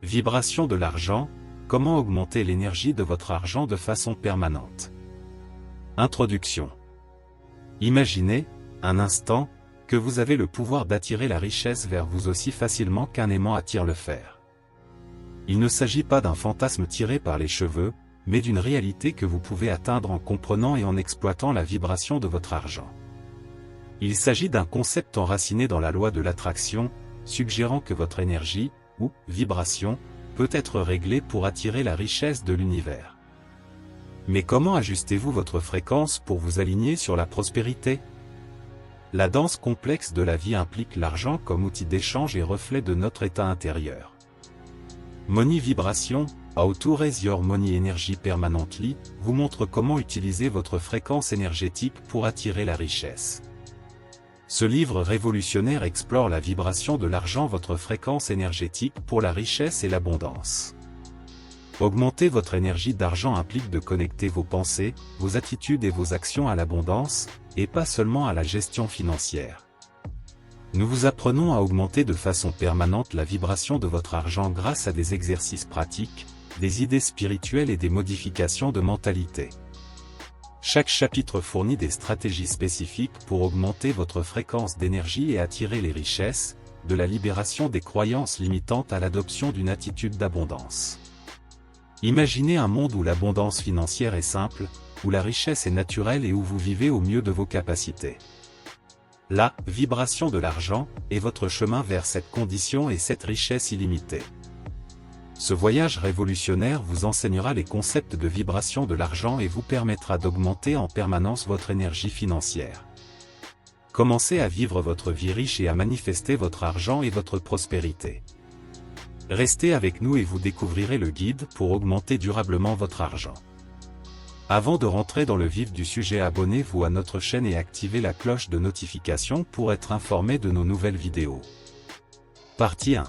Vibration de l'argent, comment augmenter l'énergie de votre argent de façon permanente. Introduction. Imaginez, un instant, que vous avez le pouvoir d'attirer la richesse vers vous aussi facilement qu'un aimant attire le fer. Il ne s'agit pas d'un fantasme tiré par les cheveux, mais d'une réalité que vous pouvez atteindre en comprenant et en exploitant la vibration de votre argent. Il s'agit d'un concept enraciné dans la loi de l'attraction, suggérant que votre énergie, ou vibration, peut être réglée pour attirer la richesse de l'univers. Mais comment ajustez-vous votre fréquence pour vous aligner sur la prospérité? La danse complexe de la vie implique l'argent comme outil d'échange et reflet de notre état intérieur. Money Vibration, How to Raise Your Money Energy Permanently, vous montre comment utiliser votre fréquence énergétique pour attirer la richesse. Ce livre révolutionnaire explore la vibration de l'argent, votre fréquence énergétique pour la richesse et l'abondance. Augmenter votre énergie d'argent implique de connecter vos pensées, vos attitudes et vos actions à l'abondance, et pas seulement à la gestion financière. Nous vous apprenons à augmenter de façon permanente la vibration de votre argent grâce à des exercices pratiques, des idées spirituelles et des modifications de mentalité. Chaque chapitre fournit des stratégies spécifiques pour augmenter votre fréquence d'énergie et attirer les richesses, de la libération des croyances limitantes à l'adoption d'une attitude d'abondance. Imaginez un monde où l'abondance financière est simple, où la richesse est naturelle et où vous vivez au mieux de vos capacités. La vibration de l'argent est votre chemin vers cette condition et cette richesse illimitée. Ce voyage révolutionnaire vous enseignera les concepts de vibration de l'argent et vous permettra d'augmenter en permanence votre énergie financière. Commencez à vivre votre vie riche et à manifester votre argent et votre prospérité. Restez avec nous et vous découvrirez le guide pour augmenter durablement votre argent. Avant de rentrer dans le vif du sujet, abonnez-vous à notre chaîne et activez la cloche de notification pour être informé de nos nouvelles vidéos. Partie 1.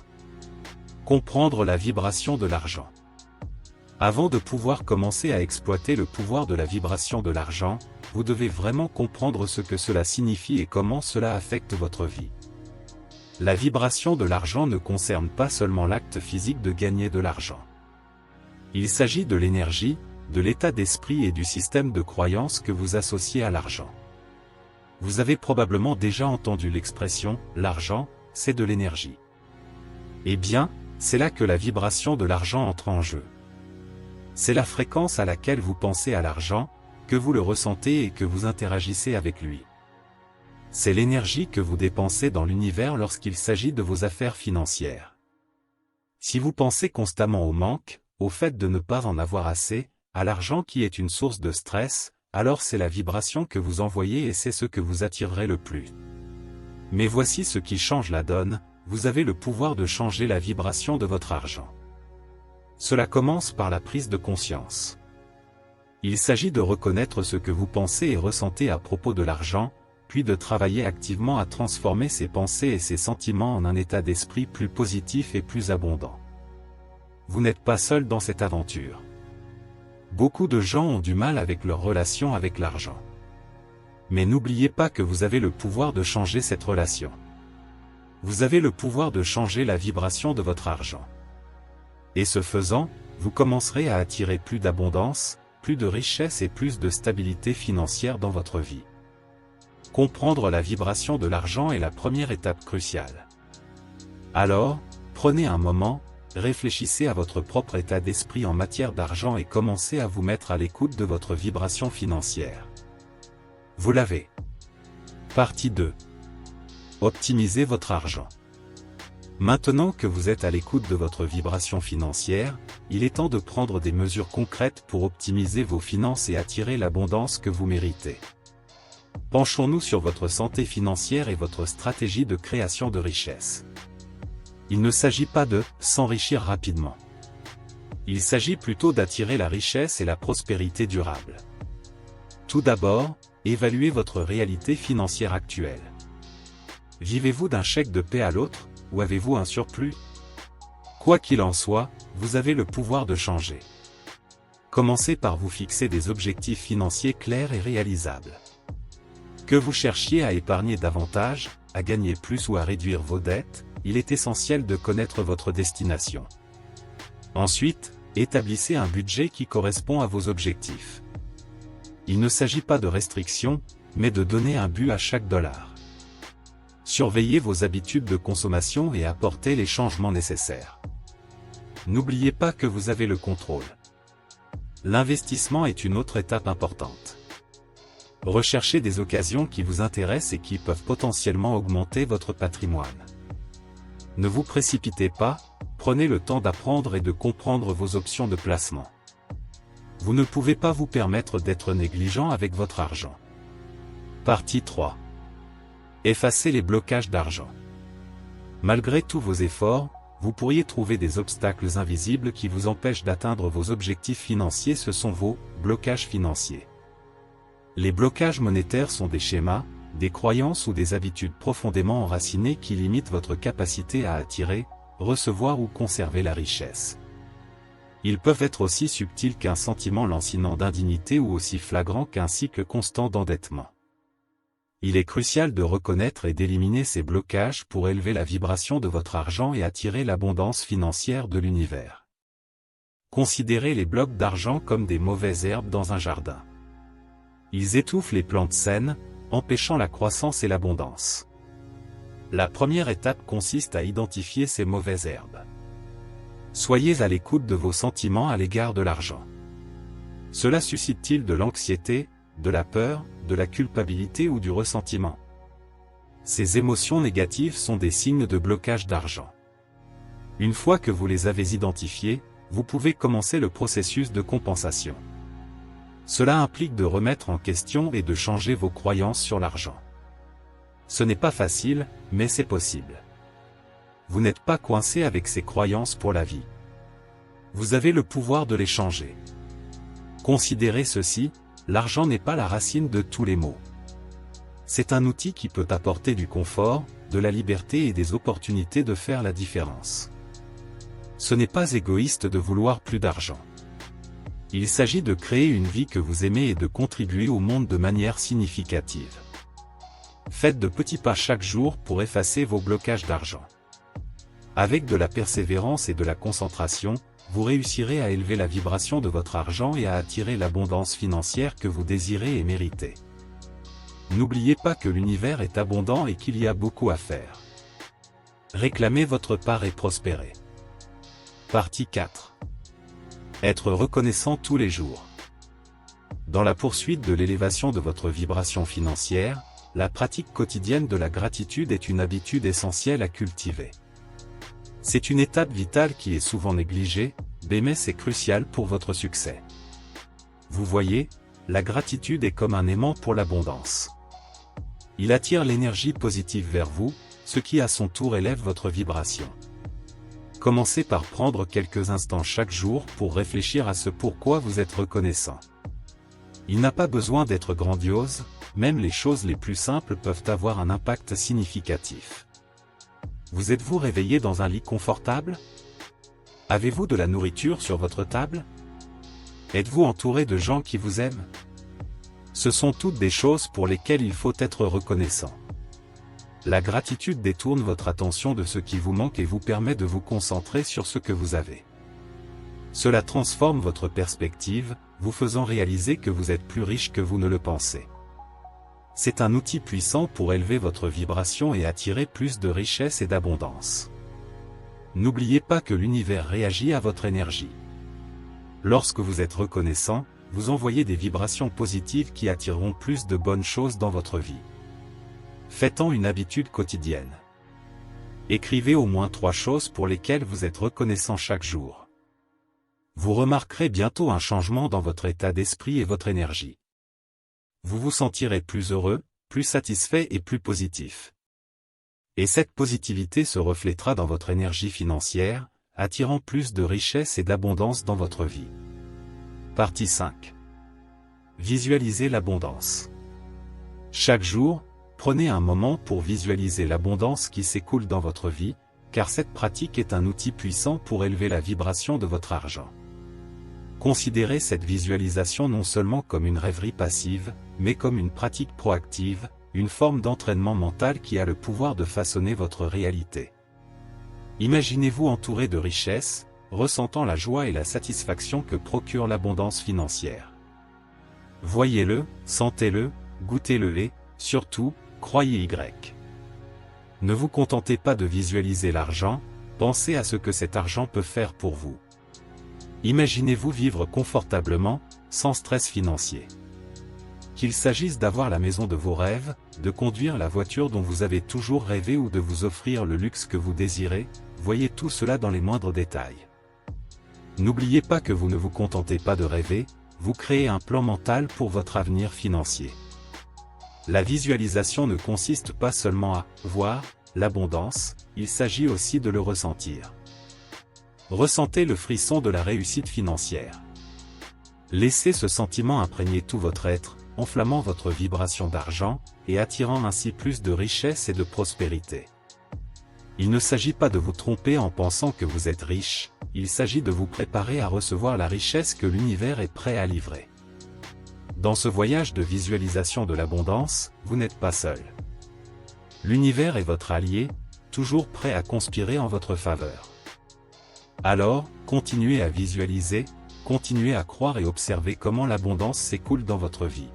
Comprendre la vibration de l'argent. Avant de pouvoir commencer à exploiter le pouvoir de la vibration de l'argent, vous devez vraiment comprendre ce que cela signifie et comment cela affecte votre vie. La vibration de l'argent ne concerne pas seulement l'acte physique de gagner de l'argent. Il s'agit de l'énergie, de l'état d'esprit et du système de croyances que vous associez à l'argent. Vous avez probablement déjà entendu l'expression « l'argent, c'est de l'énergie ». Eh bien, c'est là que la vibration de l'argent entre en jeu. C'est la fréquence à laquelle vous pensez à l'argent, que vous le ressentez et que vous interagissez avec lui. C'est l'énergie que vous dépensez dans l'univers lorsqu'il s'agit de vos affaires financières. Si vous pensez constamment au manque, au fait de ne pas en avoir assez, à l'argent qui est une source de stress, alors c'est la vibration que vous envoyez et c'est ce que vous attirerez le plus. Mais voici ce qui change la donne. Vous avez le pouvoir de changer la vibration de votre argent. Cela commence par la prise de conscience. Il s'agit de reconnaître ce que vous pensez et ressentez à propos de l'argent, puis de travailler activement à transformer ces pensées et ces sentiments en un état d'esprit plus positif et plus abondant. Vous n'êtes pas seul dans cette aventure. Beaucoup de gens ont du mal avec leur relation avec l'argent. Mais n'oubliez pas que vous avez le pouvoir de changer cette relation. Vous avez le pouvoir de changer la vibration de votre argent. Et ce faisant, vous commencerez à attirer plus d'abondance, plus de richesse et plus de stabilité financière dans votre vie. Comprendre la vibration de l'argent est la première étape cruciale. Alors, prenez un moment, réfléchissez à votre propre état d'esprit en matière d'argent et commencez à vous mettre à l'écoute de votre vibration financière. Vous l'avez. Partie 2. Optimisez votre argent. Maintenant que vous êtes à l'écoute de votre vibration financière, il est temps de prendre des mesures concrètes pour optimiser vos finances et attirer l'abondance que vous méritez. Penchons-nous sur votre santé financière et votre stratégie de création de richesse. Il ne s'agit pas de s'enrichir rapidement. Il s'agit plutôt d'attirer la richesse et la prospérité durable. Tout d'abord, évaluez votre réalité financière actuelle. Vivez-vous d'un chèque de paie à l'autre, ou avez-vous un surplus? Quoi qu'il en soit, vous avez le pouvoir de changer. Commencez par vous fixer des objectifs financiers clairs et réalisables. Que vous cherchiez à épargner davantage, à gagner plus ou à réduire vos dettes, il est essentiel de connaître votre destination. Ensuite, établissez un budget qui correspond à vos objectifs. Il ne s'agit pas de restriction, mais de donner un but à chaque dollar. Surveillez vos habitudes de consommation et apportez les changements nécessaires. N'oubliez pas que vous avez le contrôle. L'investissement est une autre étape importante. Recherchez des occasions qui vous intéressent et qui peuvent potentiellement augmenter votre patrimoine. Ne vous précipitez pas, prenez le temps d'apprendre et de comprendre vos options de placement. Vous ne pouvez pas vous permettre d'être négligent avec votre argent. Partie 3. Effacez les blocages d'argent. Malgré tous vos efforts, vous pourriez trouver des obstacles invisibles qui vous empêchent d'atteindre vos objectifs financiers. Ce sont vos blocages financiers. Les blocages monétaires sont des schémas, des croyances ou des habitudes profondément enracinées qui limitent votre capacité à attirer, recevoir ou conserver la richesse. Ils peuvent être aussi subtils qu'un sentiment lancinant d'indignité ou aussi flagrant qu'un cycle constant d'endettement. Il est crucial de reconnaître et d'éliminer ces blocages pour élever la vibration de votre argent et attirer l'abondance financière de l'univers. Considérez les blocs d'argent comme des mauvaises herbes dans un jardin. Ils étouffent les plantes saines, empêchant la croissance et l'abondance. La première étape consiste à identifier ces mauvaises herbes. Soyez à l'écoute de vos sentiments à l'égard de l'argent. Cela suscite-t-il de l'anxiété, de la peur, de la culpabilité ou du ressentiment? Ces émotions négatives sont des signes de blocage d'argent. Une fois que vous les avez identifiées, vous pouvez commencer le processus de compensation. Cela implique de remettre en question et de changer vos croyances sur l'argent. Ce n'est pas facile, mais c'est possible. Vous n'êtes pas coincé avec ces croyances pour la vie. Vous avez le pouvoir de les changer. Considérez ceci, l'argent n'est pas la racine de tous les maux. C'est un outil qui peut apporter du confort, de la liberté et des opportunités de faire la différence. Ce n'est pas égoïste de vouloir plus d'argent. Il s'agit de créer une vie que vous aimez et de contribuer au monde de manière significative. Faites de petits pas chaque jour pour effacer vos blocages d'argent. Avec de la persévérance et de la concentration, vous réussirez à élever la vibration de votre argent et à attirer l'abondance financière que vous désirez et méritez. N'oubliez pas que l'univers est abondant et qu'il y a beaucoup à faire. Réclamez votre part et prospérez. Partie 4. Être reconnaissant tous les jours. Dans la poursuite de l'élévation de votre vibration financière, la pratique quotidienne de la gratitude est une habitude essentielle à cultiver. C'est une étape vitale qui est souvent négligée, mais c'est crucial pour votre succès. Vous voyez, la gratitude est comme un aimant pour l'abondance. Il attire l'énergie positive vers vous, ce qui à son tour élève votre vibration. Commencez par prendre quelques instants chaque jour pour réfléchir à ce pourquoi vous êtes reconnaissant. Il n'a pas besoin d'être grandiose, même les choses les plus simples peuvent avoir un impact significatif. Vous êtes-vous réveillé dans un lit confortable? Avez-vous de la nourriture sur votre table? Êtes-vous entouré de gens qui vous aiment? Ce sont toutes des choses pour lesquelles il faut être reconnaissant. La gratitude détourne votre attention de ce qui vous manque et vous permet de vous concentrer sur ce que vous avez. Cela transforme votre perspective, vous faisant réaliser que vous êtes plus riche que vous ne le pensez. C'est un outil puissant pour élever votre vibration et attirer plus de richesse et d'abondance. N'oubliez pas que l'univers réagit à votre énergie. Lorsque vous êtes reconnaissant, vous envoyez des vibrations positives qui attireront plus de bonnes choses dans votre vie. Faites-en une habitude quotidienne. Écrivez au moins 3 choses pour lesquelles vous êtes reconnaissant chaque jour. Vous remarquerez bientôt un changement dans votre état d'esprit et votre énergie. Vous vous sentirez plus heureux, plus satisfait et plus positif. Et cette positivité se reflètera dans votre énergie financière, attirant plus de richesse et d'abondance dans votre vie. Partie 5. Visualisez l'abondance. Chaque jour, prenez un moment pour visualiser l'abondance qui s'écoule dans votre vie, car cette pratique est un outil puissant pour élever la vibration de votre argent. Considérez cette visualisation non seulement comme une rêverie passive, mais comme une pratique proactive, une forme d'entraînement mental qui a le pouvoir de façonner votre réalité. Imaginez-vous entouré de richesses, ressentant la joie et la satisfaction que procure l'abondance financière. Voyez-le, sentez-le, goûtez-le et, surtout, croyez-y. Ne vous contentez pas de visualiser l'argent, pensez à ce que cet argent peut faire pour vous. Imaginez-vous vivre confortablement, sans stress financier. Qu'il s'agisse d'avoir la maison de vos rêves, de conduire la voiture dont vous avez toujours rêvé ou de vous offrir le luxe que vous désirez, voyez tout cela dans les moindres détails. N'oubliez pas que vous ne vous contentez pas de rêver, vous créez un plan mental pour votre avenir financier. La visualisation ne consiste pas seulement à voir l'abondance, il s'agit aussi de le ressentir. Ressentez le frisson de la réussite financière. Laissez ce sentiment imprégner tout votre être, enflammant votre vibration d'argent, et attirant ainsi plus de richesse et de prospérité. Il ne s'agit pas de vous tromper en pensant que vous êtes riche, il s'agit de vous préparer à recevoir la richesse que l'univers est prêt à livrer. Dans ce voyage de visualisation de l'abondance, vous n'êtes pas seul. L'univers est votre allié, toujours prêt à conspirer en votre faveur. Alors, continuez à visualiser, continuez à croire et observez comment l'abondance s'écoule dans votre vie.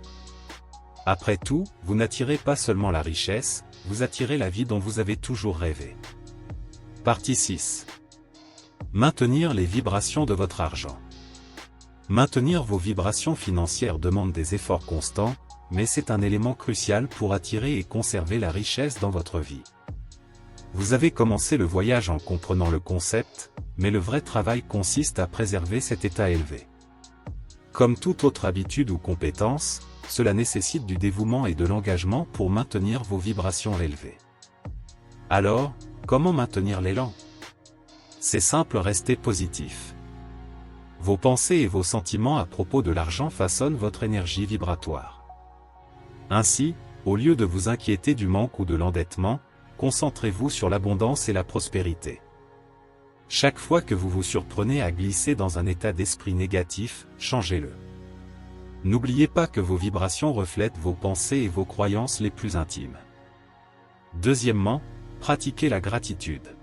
Après tout, vous n'attirez pas seulement la richesse, vous attirez la vie dont vous avez toujours rêvé. Partie 6. Maintenir les vibrations de votre argent. Maintenir vos vibrations financières demande des efforts constants, mais c'est un élément crucial pour attirer et conserver la richesse dans votre vie. Vous avez commencé le voyage en comprenant le concept, mais le vrai travail consiste à préserver cet état élevé. Comme toute autre habitude ou compétence, cela nécessite du dévouement et de l'engagement pour maintenir vos vibrations élevées. Alors, comment maintenir l'élan? C'est simple, restez positif. Vos pensées et vos sentiments à propos de l'argent façonnent votre énergie vibratoire. Ainsi, au lieu de vous inquiéter du manque ou de l'endettement, concentrez-vous sur l'abondance et la prospérité. Chaque fois que vous vous surprenez à glisser dans un état d'esprit négatif, changez-le. N'oubliez pas que vos vibrations reflètent vos pensées et vos croyances les plus intimes. Deuxièmement, pratiquez la gratitude.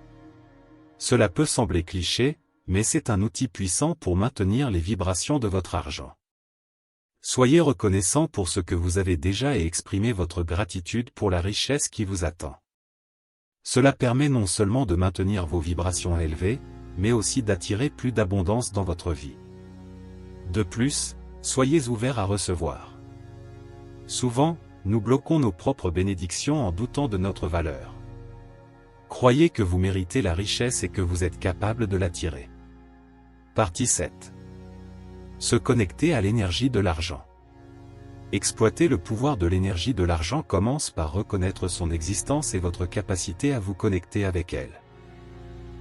Cela peut sembler cliché, mais c'est un outil puissant pour maintenir les vibrations de votre argent. Soyez reconnaissant pour ce que vous avez déjà et exprimez votre gratitude pour la richesse qui vous attend. Cela permet non seulement de maintenir vos vibrations élevées, mais aussi d'attirer plus d'abondance dans votre vie. De plus, soyez ouverts à recevoir. Souvent, nous bloquons nos propres bénédictions en doutant de notre valeur. Croyez que vous méritez la richesse et que vous êtes capable de l'attirer. Partie 7. Se connecter à l'énergie de l'argent. Exploiter le pouvoir de l'énergie de l'argent commence par reconnaître son existence et votre capacité à vous connecter avec elle.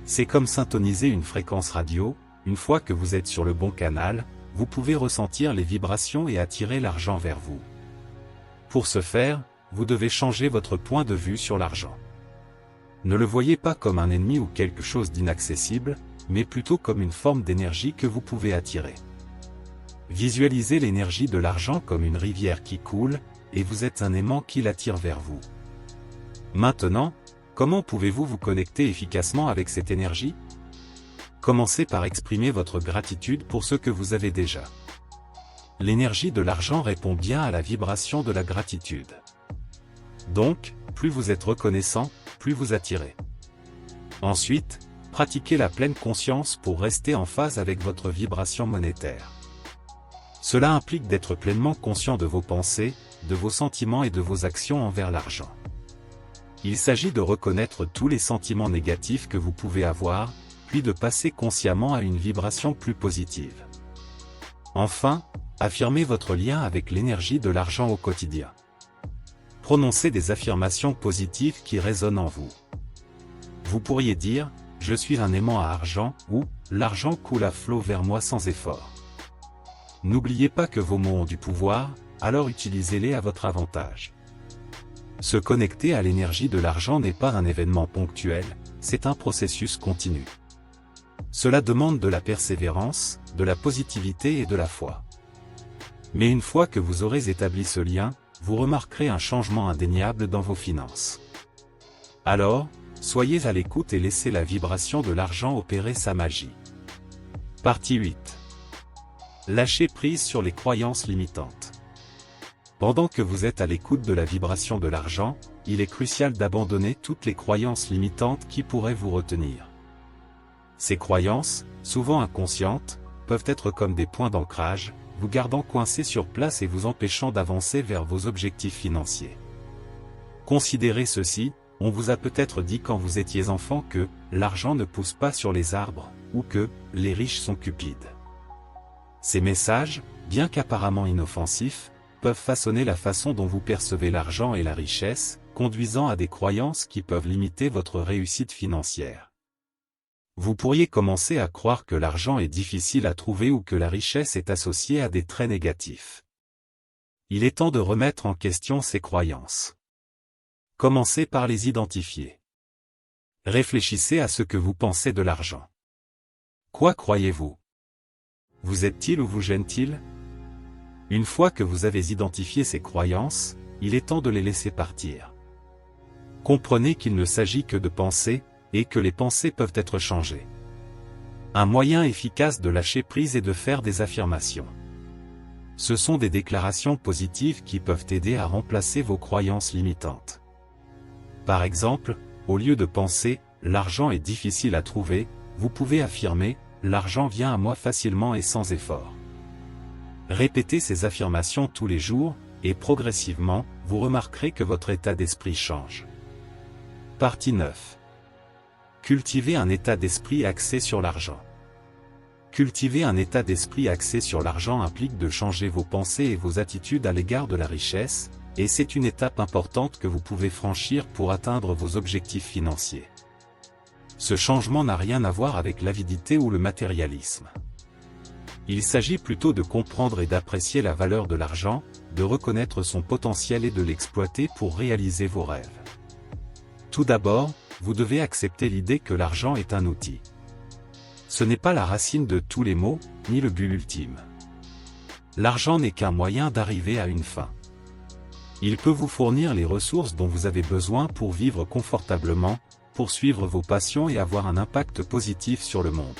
C'est comme syntoniser une fréquence radio, une fois que vous êtes sur le bon canal, vous pouvez ressentir les vibrations et attirer l'argent vers vous. Pour ce faire, vous devez changer votre point de vue sur l'argent. Ne le voyez pas comme un ennemi ou quelque chose d'inaccessible, mais plutôt comme une forme d'énergie que vous pouvez attirer. Visualisez l'énergie de l'argent comme une rivière qui coule, et vous êtes un aimant qui l'attire vers vous. Maintenant, comment pouvez-vous vous connecter efficacement avec cette énergie? Commencez par exprimer votre gratitude pour ce que vous avez déjà. L'énergie de l'argent répond bien à la vibration de la gratitude. Donc, plus vous êtes reconnaissant, plus vous attirez. Ensuite, pratiquez la pleine conscience pour rester en phase avec votre vibration monétaire. Cela implique d'être pleinement conscient de vos pensées, de vos sentiments et de vos actions envers l'argent. Il s'agit de reconnaître tous les sentiments négatifs que vous pouvez avoir, puis de passer consciemment à une vibration plus positive. Enfin, affirmez votre lien avec l'énergie de l'argent au quotidien. Prononcez des affirmations positives qui résonnent en vous. Vous pourriez dire « Je suis un aimant à argent » ou « L'argent coule à flot vers moi sans effort ». N'oubliez pas que vos mots ont du pouvoir, alors utilisez-les à votre avantage. Se connecter à l'énergie de l'argent n'est pas un événement ponctuel, c'est un processus continu. Cela demande de la persévérance, de la positivité et de la foi. Mais une fois que vous aurez établi ce lien, vous remarquerez un changement indéniable dans vos finances. Alors, soyez à l'écoute et laissez la vibration de l'argent opérer sa magie. Partie 8. Lâchez prise sur les croyances limitantes. Pendant que vous êtes à l'écoute de la vibration de l'argent, il est crucial d'abandonner toutes les croyances limitantes qui pourraient vous retenir. Ces croyances, souvent inconscientes, peuvent être comme des points d'ancrage, vous gardant coincé sur place et vous empêchant d'avancer vers vos objectifs financiers. Considérez ceci, on vous a peut-être dit quand vous étiez enfant que « l'argent ne pousse pas sur les arbres » ou que « les riches sont cupides ». Ces messages, bien qu'apparemment inoffensifs, peuvent façonner la façon dont vous percevez l'argent et la richesse, conduisant à des croyances qui peuvent limiter votre réussite financière. Vous pourriez commencer à croire que l'argent est difficile à trouver ou que la richesse est associée à des traits négatifs. Il est temps de remettre en question ces croyances. Commencez par les identifier. Réfléchissez à ce que vous pensez de l'argent. Quoi croyez-vous? Vous aide-t-il ou vous gêne-t-il? Une fois que vous avez identifié ces croyances, il est temps de les laisser partir. Comprenez qu'il ne s'agit que de pensées, et que les pensées peuvent être changées. Un moyen efficace de lâcher prise est de faire des affirmations. Ce sont des déclarations positives qui peuvent aider à remplacer vos croyances limitantes. Par exemple, au lieu de penser « l'argent est difficile à trouver », vous pouvez affirmer « l'argent vient à moi facilement et sans effort ». Répétez ces affirmations tous les jours, et progressivement, vous remarquerez que votre état d'esprit change. Partie 9. Cultivez un état d'esprit axé sur l'argent. Cultiver un état d'esprit axé sur l'argent implique de changer vos pensées et vos attitudes à l'égard de la richesse, et c'est une étape importante que vous pouvez franchir pour atteindre vos objectifs financiers. Ce changement n'a rien à voir avec l'avidité ou le matérialisme. Il s'agit plutôt de comprendre et d'apprécier la valeur de l'argent, de reconnaître son potentiel et de l'exploiter pour réaliser vos rêves. Tout d'abord, vous devez accepter l'idée que l'argent est un outil. Ce n'est pas la racine de tous les maux, ni le but ultime. L'argent n'est qu'un moyen d'arriver à une fin. Il peut vous fournir les ressources dont vous avez besoin pour vivre confortablement, poursuivre vos passions et avoir un impact positif sur le monde.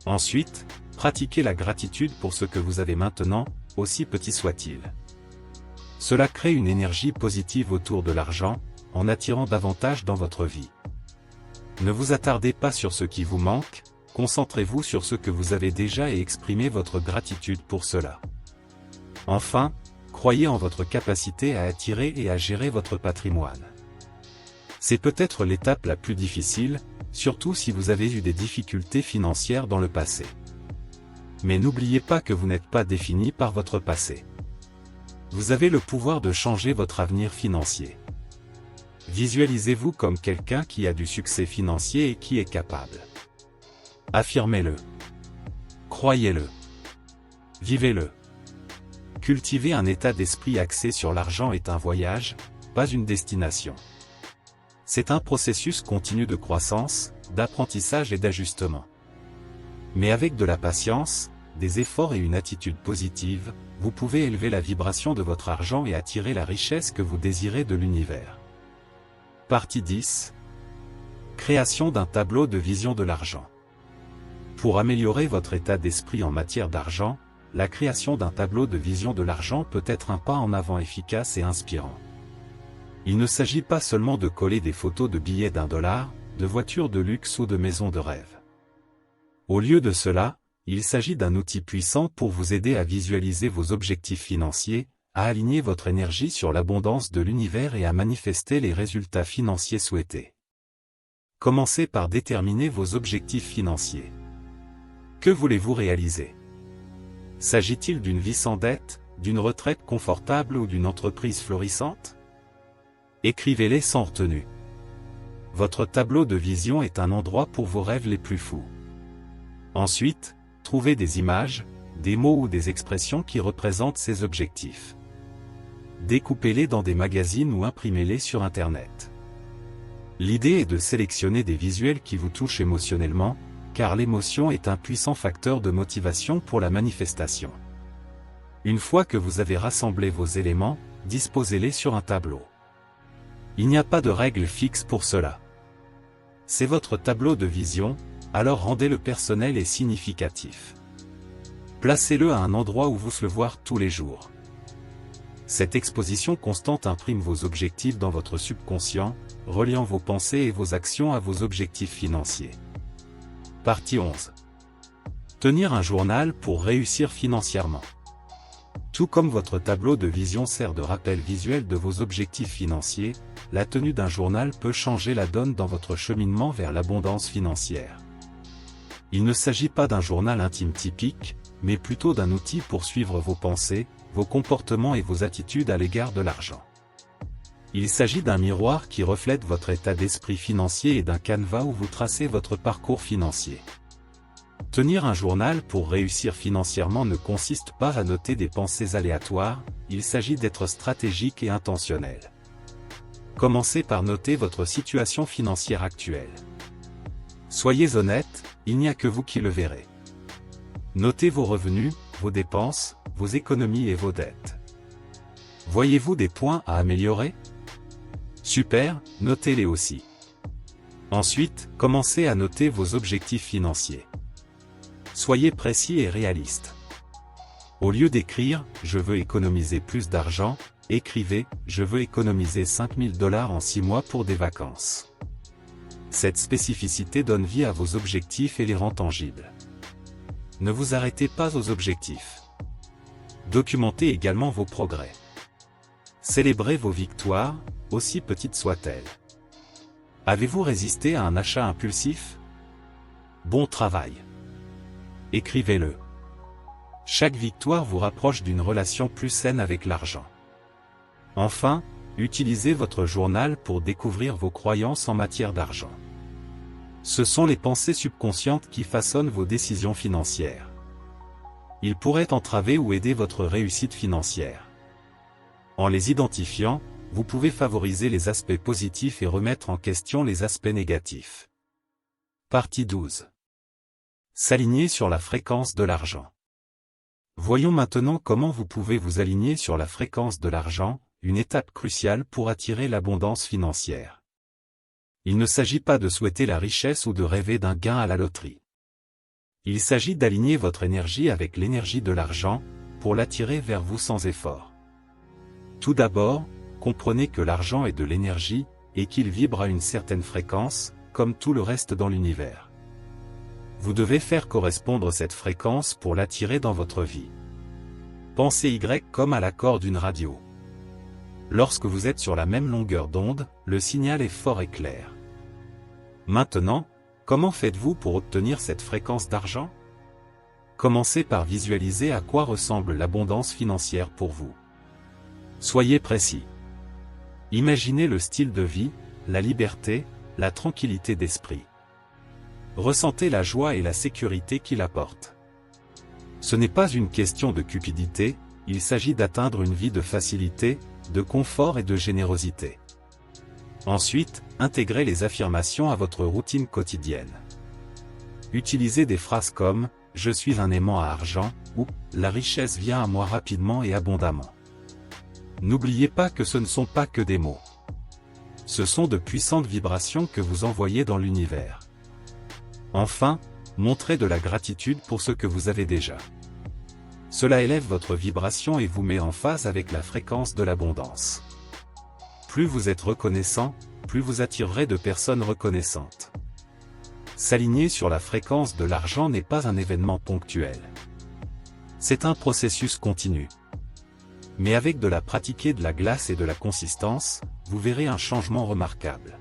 Ensuite, pratiquez la gratitude pour ce que vous avez maintenant, aussi petit soit-il. Cela crée une énergie positive autour de l'argent, en attirant davantage dans votre vie. Ne vous attardez pas sur ce qui vous manque, concentrez-vous sur ce que vous avez déjà et exprimez votre gratitude pour cela. Enfin, croyez en votre capacité à attirer et à gérer votre patrimoine. C'est peut-être l'étape la plus difficile, surtout si vous avez eu des difficultés financières dans le passé. Mais n'oubliez pas que vous n'êtes pas défini par votre passé. Vous avez le pouvoir de changer votre avenir financier. Visualisez-vous comme quelqu'un qui a du succès financier et qui est capable. Affirmez-le. Croyez-le. Vivez-le. Cultiver un état d'esprit axé sur l'argent est un voyage, pas une destination. C'est un processus continu de croissance, d'apprentissage et d'ajustement. Mais avec de la patience, des efforts et une attitude positive, vous pouvez élever la vibration de votre argent et attirer la richesse que vous désirez de l'univers. Partie 10. Création d'un tableau de vision de l'argent. Pour améliorer votre état d'esprit en matière d'argent, la création d'un tableau de vision de l'argent peut être un pas en avant efficace et inspirant. Il ne s'agit pas seulement de coller des photos de billets d'1$, de voitures de luxe ou de maisons de rêve. Au lieu de cela, il s'agit d'un outil puissant pour vous aider à visualiser vos objectifs financiers, à aligner votre énergie sur l'abondance de l'univers et à manifester les résultats financiers souhaités. Commencez par déterminer vos objectifs financiers. Que voulez-vous réaliser? S'agit-il d'une vie sans dette, d'une retraite confortable ou d'une entreprise florissante? Écrivez-les sans retenue. Votre tableau de vision est un endroit pour vos rêves les plus fous. Ensuite, trouvez des images, des mots ou des expressions qui représentent ces objectifs. Découpez-les dans des magazines ou imprimez-les sur Internet. L'idée est de sélectionner des visuels qui vous touchent émotionnellement, car l'émotion est un puissant facteur de motivation pour la manifestation. Une fois que vous avez rassemblé vos éléments, disposez-les sur un tableau. Il n'y a pas de règle fixe pour cela. C'est votre tableau de vision, alors rendez-le personnel et significatif. Placez-le à un endroit où vous le voir tous les jours. Cette exposition constante imprime vos objectifs dans votre subconscient, reliant vos pensées et vos actions à vos objectifs financiers. Partie 11. Tenir un journal pour réussir financièrement. Tout comme votre tableau de vision sert de rappel visuel de vos objectifs financiers, la tenue d'un journal peut changer la donne dans votre cheminement vers l'abondance financière. Il ne s'agit pas d'un journal intime typique, mais plutôt d'un outil pour suivre vos pensées, vos comportements et vos attitudes à l'égard de l'argent. Il s'agit d'un miroir qui reflète votre état d'esprit financier et d'un canevas où vous tracez votre parcours financier. Tenir un journal pour réussir financièrement ne consiste pas à noter des pensées aléatoires, il s'agit d'être stratégique et intentionnel. Commencez par noter votre situation financière actuelle. Soyez honnête, il n'y a que vous qui le verrez. Notez vos revenus, vos dépenses, vos économies et vos dettes. Voyez-vous des points à améliorer? Super, notez-les aussi. Ensuite, commencez à noter vos objectifs financiers. Soyez précis et réaliste. Au lieu d'écrire « Je veux économiser plus d'argent », écrivez « Je veux économiser 5 000 $ en 6 mois pour des vacances ». Cette spécificité donne vie à vos objectifs et les rend tangibles. Ne vous arrêtez pas aux objectifs. Documentez également vos progrès. Célébrez vos victoires, aussi petites soient-elles. Avez-vous résisté à un achat impulsif? Bon travail. Écrivez-le. Chaque victoire vous rapproche d'une relation plus saine avec l'argent. Enfin, utilisez votre journal pour découvrir vos croyances en matière d'argent. Ce sont les pensées subconscientes qui façonnent vos décisions financières. Ils pourraient entraver ou aider votre réussite financière. En les identifiant, vous pouvez favoriser les aspects positifs et remettre en question les aspects négatifs. Partie 12. S'aligner sur la fréquence de l'argent. Voyons maintenant comment vous pouvez vous aligner sur la fréquence de l'argent, une étape cruciale pour attirer l'abondance financière. Il ne s'agit pas de souhaiter la richesse ou de rêver d'un gain à la loterie. Il s'agit d'aligner votre énergie avec l'énergie de l'argent, pour l'attirer vers vous sans effort. Tout d'abord, comprenez que l'argent est de l'énergie, et qu'il vibre à une certaine fréquence, comme tout le reste dans l'univers. Vous devez faire correspondre cette fréquence pour l'attirer dans votre vie. Pensez Y comme à l'accord d'une radio. Lorsque vous êtes sur la même longueur d'onde, le signal est fort et clair. Maintenant, comment faites-vous pour obtenir cette fréquence d'argent? Commencez par visualiser à quoi ressemble l'abondance financière pour vous. Soyez précis. Imaginez le style de vie, la liberté, la tranquillité d'esprit. Ressentez la joie et la sécurité qu'il apporte. Ce n'est pas une question de cupidité, il s'agit d'atteindre une vie de facilité, de confort et de générosité. Ensuite, intégrez les affirmations à votre routine quotidienne. Utilisez des phrases comme « Je suis un aimant à argent » ou « La richesse vient à moi rapidement et abondamment ». N'oubliez pas que ce ne sont pas que des mots. Ce sont de puissantes vibrations que vous envoyez dans l'univers. Enfin, montrez de la gratitude pour ce que vous avez déjà. Cela élève votre vibration et vous met en phase avec la fréquence de l'abondance. Plus vous êtes reconnaissant, plus vous attirerez de personnes reconnaissantes. S'aligner sur la fréquence de l'argent n'est pas un événement ponctuel. C'est un processus continu. Mais avec de la pratique, de la glace et de la consistance, vous verrez un changement remarquable.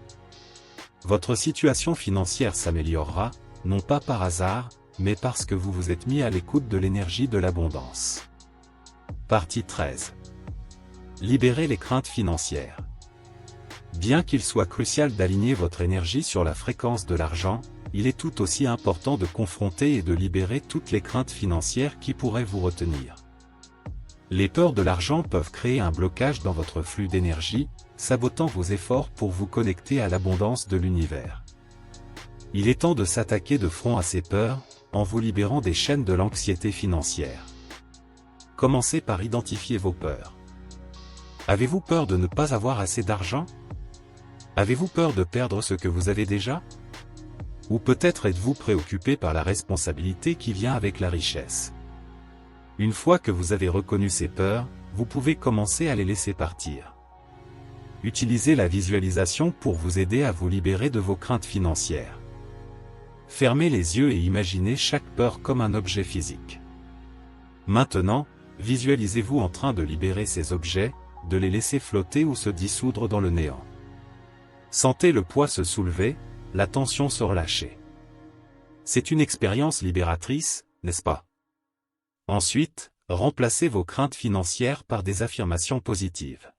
Votre situation financière s'améliorera, non pas par hasard, mais parce que vous vous êtes mis à l'écoute de l'énergie de l'abondance. Partie 13. Libérez les craintes financières. Bien qu'il soit crucial d'aligner votre énergie sur la fréquence de l'argent, il est tout aussi important de confronter et de libérer toutes les craintes financières qui pourraient vous retenir. Les peurs de l'argent peuvent créer un blocage dans votre flux d'énergie, sabotant vos efforts pour vous connecter à l'abondance de l'univers. Il est temps de s'attaquer de front à ces peurs, en vous libérant des chaînes de l'anxiété financière. Commencez par identifier vos peurs. Avez-vous peur de ne pas avoir assez d'argent? Avez-vous peur de perdre ce que vous avez déjà? Ou peut-être êtes-vous préoccupé par la responsabilité qui vient avec la richesse. Une fois que vous avez reconnu ces peurs, vous pouvez commencer à les laisser partir. Utilisez la visualisation pour vous aider à vous libérer de vos craintes financières. Fermez les yeux et imaginez chaque peur comme un objet physique. Maintenant, visualisez-vous en train de libérer ces objets, de les laisser flotter ou se dissoudre dans le néant. Sentez le poids se soulever, la tension se relâcher. C'est une expérience libératrice, n'est-ce pas? Ensuite, remplacez vos craintes financières par des affirmations positives.